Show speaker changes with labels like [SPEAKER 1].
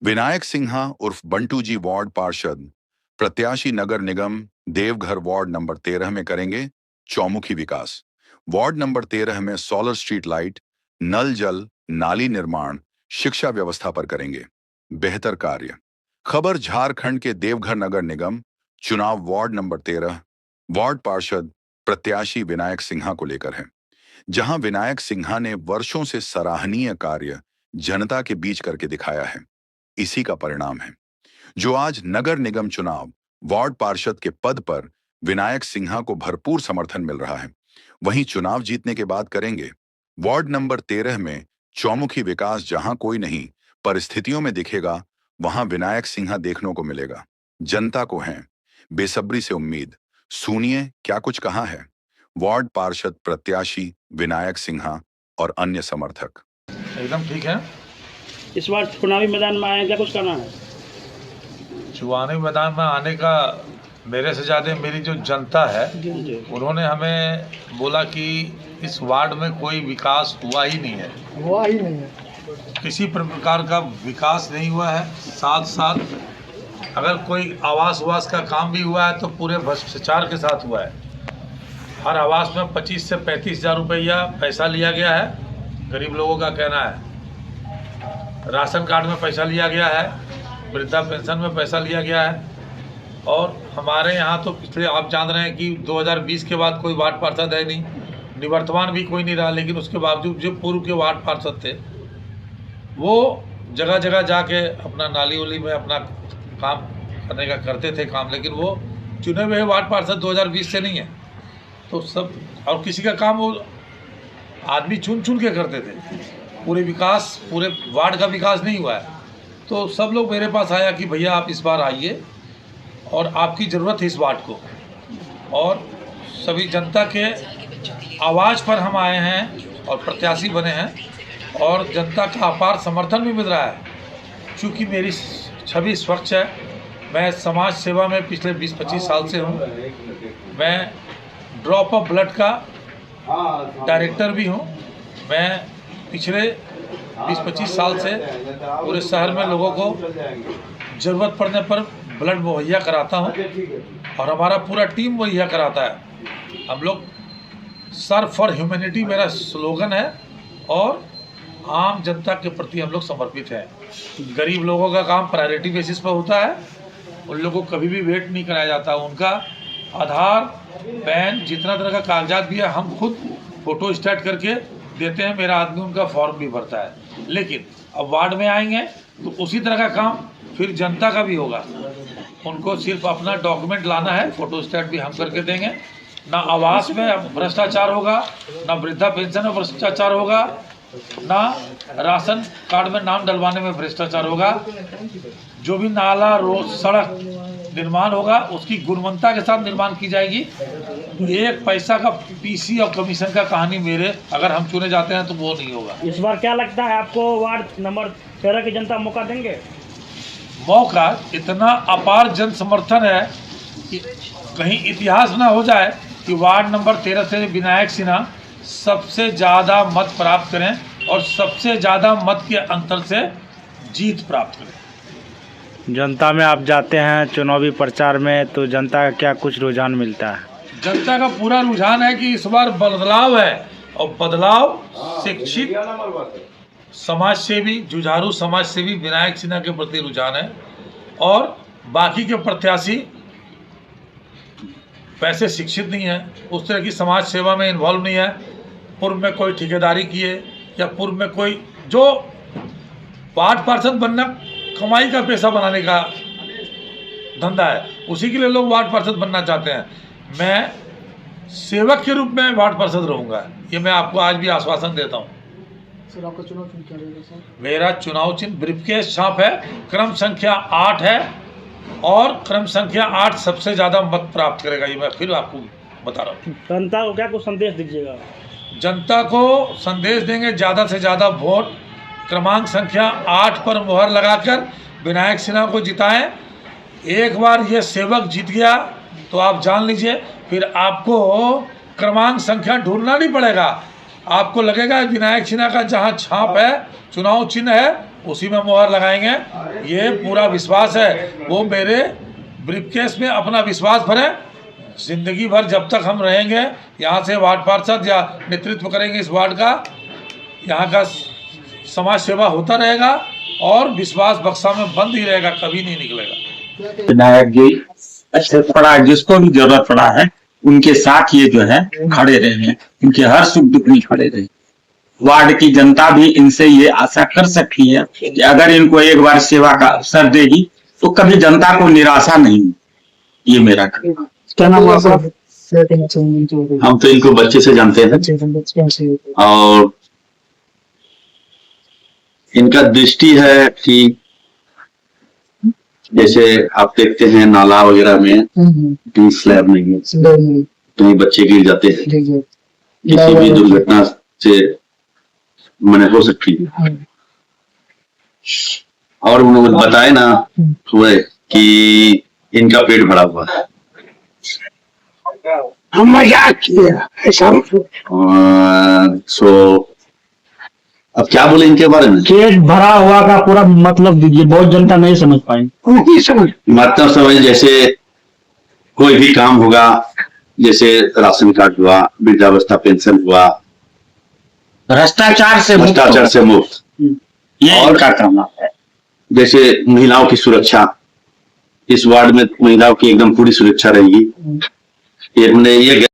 [SPEAKER 1] विनायक सिन्हा उर्फ बंटू जी वार्ड पार्षद प्रत्याशी नगर निगम देवघर वार्ड नंबर 13 में करेंगे चौमुखी विकास। वार्ड नंबर 13 में सोलर स्ट्रीट लाइट, नल जल, नाली निर्माण, शिक्षा व्यवस्था पर करेंगे बेहतर कार्य। खबर झारखंड के देवघर नगर निगम चुनाव वार्ड नंबर 13 वार्ड पार्षद प्रत्याशी विनायक सिन्हा को लेकर है, जहां विनायक सिन्हा ने वर्षों से सराहनीय कार्य जनता के बीच करके दिखाया है। इसी का परिणाम है जो आज नगर निगम चुनाव वार्ड पार्षद के पद पर विनायक सिन्हा को भरपूर समर्थन मिल रहा है। वहीं चुनाव जीतने के बाद करेंगे वार्ड नंबर 13 में चौमुखी विकास, जहां कोई नहीं परिस्थितियों में दिखेगा वहां विनायक सिन्हा देखने को मिलेगा। जनता को है बेसब्री से उम्मीद। सुनिए क्या कुछ कहा है वार्ड पार्षद प्रत्याशी विनायक सिन्हा और अन्य समर्थक।
[SPEAKER 2] एकदम ठीक है।
[SPEAKER 3] इस बार चुनावी मैदान में आए, क्या कुछ करना है?
[SPEAKER 2] चुनावी मैदान में आने का मेरे से ज़्यादा मेरी जो जनता है उन्होंने हमें बोला कि इस वार्ड में कोई विकास हुआ ही नहीं है, किसी प्रकार का विकास नहीं हुआ है। साथ साथ अगर कोई आवास का काम भी हुआ है तो पूरे भ्रष्टाचार के साथ हुआ है। हर आवास में 25 से 35 हज़ार रुपया पैसा लिया गया है, गरीब लोगों का कहना है। राशन कार्ड में पैसा लिया गया है, वृद्धा पेंशन में पैसा लिया गया है। और हमारे यहाँ तो पिछले आप जान रहे हैं कि 2020 के बाद कोई वार्ड पार्षद है नहीं, निवर्तमान भी कोई नहीं रहा, लेकिन उसके बावजूद जो पूर्व के वार्ड पार्षद थे वो जगह जगह जाके अपना नाली उली में अपना काम करने का करते थे काम, लेकिन वो चुने हुए वार्ड पार्षद 2020 से नहीं है। तो सब और किसी का काम वो आदमी चुन चुन के करते थे, पूरे वार्ड का विकास नहीं हुआ है। तो सब लोग मेरे पास आया कि भैया आप इस बार आइए और आपकी ज़रूरत है इस वार्ड को, और सभी जनता के आवाज़ पर हम आए हैं और प्रत्याशी बने हैं और जनता का अपार समर्थन भी मिल रहा है। चूँकि मेरी छवि स्वच्छ है, मैं समाज सेवा में पिछले 20-25 साल से हूँ। मैं ड्रॉप ऑफ ब्लड का डायरेक्टर भी हूँ। मैं पिछले 20-25 साल से पूरे शहर में लोगों को ज़रूरत पड़ने पर ब्लड मुहैया कराता हूँ और हमारा पूरा टीम मुहैया कराता है। हम लोग सर्व फॉर ह्यूमैनिटी मेरा स्लोगन है और आम जनता के प्रति हम लोग समर्पित हैं। गरीब लोगों का काम प्रायोरिटी बेसिस पर होता है, उन लोगों को कभी भी वेट नहीं कराया जाता। उनका आधार, पैन, जितना तरह का कागजात भी है हम खुद फ़ोटो स्टेट करके देते हैं, मेरा आदमी उनका फॉर्म भी भरता है। लेकिन अब वार्ड में आएंगे तो उसी तरह का काम फिर जनता का भी होगा। उनको सिर्फ अपना डॉक्यूमेंट लाना है, फ़ोटो स्टेट भी हम करके देंगे। ना आवास में भ्रष्टाचार होगा, ना वृद्धा पेंशन में भ्रष्टाचार होगा, ना राशन कार्ड में नाम डलवाने में भ्रष्टाचार होगा। जो भी नाला, रोड, सड़क निर्माण होगा उसकी गुणवत्ता के साथ निर्माण की जाएगी। एक पैसा का पीसी और कमीशन का कहानी मेरे अगर हम चुने जाते हैं तो वो नहीं होगा।
[SPEAKER 3] इस बार क्या लगता है आपको वार्ड नंबर 13 की जनता मौका देंगे?
[SPEAKER 2] मौका इतना अपार जन समर्थन है कि कहीं इतिहास ना हो जाए कि वार्ड नंबर 13 से विनायक सिन्हा सबसे ज़्यादा मत प्राप्त करें और सबसे ज़्यादा मत के अंतर से जीत प्राप्त करें।
[SPEAKER 4] जनता में आप जाते हैं चुनावी प्रचार में, तो जनता का क्या कुछ रुझान मिलता है?
[SPEAKER 2] जनता का पूरा रुझान है कि इस बार बदलाव है, और बदलाव शिक्षित समाजसेवी, जुझारू समाजसेवी विनायक सिन्हा के प्रति रुझान है। और बाकी के प्रत्याशी वैसे शिक्षित नहीं है, उस तरह की समाज सेवा में इन्वॉल्व नहीं है, पूर्व में कोई ठेकेदारी किए या पूर्व में कोई जो वार्ड पार्षद बनना कमाई का पैसा बनाने का धंधा है, उसी के लिए लोग वार्ड पार्षद बनना चाहते हैं। मैं सेवक के रूप में वार्ड पार्षद रहूँगा, ये मैं आपको आज भी आश्वासन देता हूँ।
[SPEAKER 5] सर आपका चुनाव चिन्ह क्या रहेगा सर?
[SPEAKER 2] मेरा चुनाव चिन्ह ब्रीफकेस छाप है, क्रम संख्या 8 है और क्रम संख्या 8 सबसे ज़्यादा मत प्राप्त करेगा। ये मैं फिर आपको बता रहा हूँ।
[SPEAKER 3] जनता को क्या कुछ संदेश दीजिएगा?
[SPEAKER 2] जनता को संदेश देंगे ज़्यादा से ज़्यादा वोट क्रमांक संख्या 8 पर मुहर लगाकर विनायक सिन्हा को जिताएं। एक बार ये सेवक जीत गया तो आप जान लीजिए फिर आपको क्रमांक संख्या ढूंढना नहीं पड़ेगा। आपको लगेगा विनायक सिन्हा का जहाँ छाप है, चुनाव चिन्ह है, उसी में मोहर लगाएंगे। ये पूरा विश्वास है, वो मेरे ब्रीफकेस में अपना विश्वास भरे। जिंदगी भर जब तक हम रहेंगे यहाँ से वार्ड पार्षद या नेतृत्व करेंगे इस वार्ड का, यहाँ का समाज सेवा होता रहेगा और विश्वास बक्सा में बंद ही रहेगा, कभी नहीं निकलेगा।
[SPEAKER 6] विधायक जी अच्छे पड़ा, जिसको भी जरूरत पड़ा है उनके साथ ये जो है खड़े रहे हैं, उनके हर सुख दुख में खड़े रहे। वार्ड की जनता भी इनसे ये आशा कर सकती है कि अगर इनको एक बार सेवा का अवसर देगी तो कभी जनता को निराशा नहीं होगी। ये मेरा कहना।
[SPEAKER 5] क्या नाम है आपका?
[SPEAKER 6] हम तो इनको बच्चे से जानते हैं और इनका दृष्टि है कि जैसे आप देखते हैं नाला वगैरह में कहीं स्लैब नहीं है, कहीं बच्चे गिर जाते हैं, किसी भी दुर्घटना से मैंने हो सकती है। और उन्होंने बताए ना हुए कि इनका पेट भरा हुआ है।
[SPEAKER 5] हम मजाक किया ऐसा
[SPEAKER 6] सो अब क्या बोले इनके बारे में?
[SPEAKER 3] पेट भरा हुआ का पूरा मतलब दीजिए, बहुत जनता नहीं समझ पाएंगे।
[SPEAKER 6] मतलब समझ, जैसे कोई भी काम होगा, जैसे राशन कार्ड हुआ, वृद्धावस्था पेंशन हुआ,
[SPEAKER 3] भ्रष्टाचार से
[SPEAKER 6] मुक्त।
[SPEAKER 3] ये
[SPEAKER 6] और
[SPEAKER 3] क्या करना है?
[SPEAKER 6] जैसे महिलाओं की सुरक्षा, इस वार्ड में महिलाओं की एकदम पूरी सुरक्षा रहेगी। ये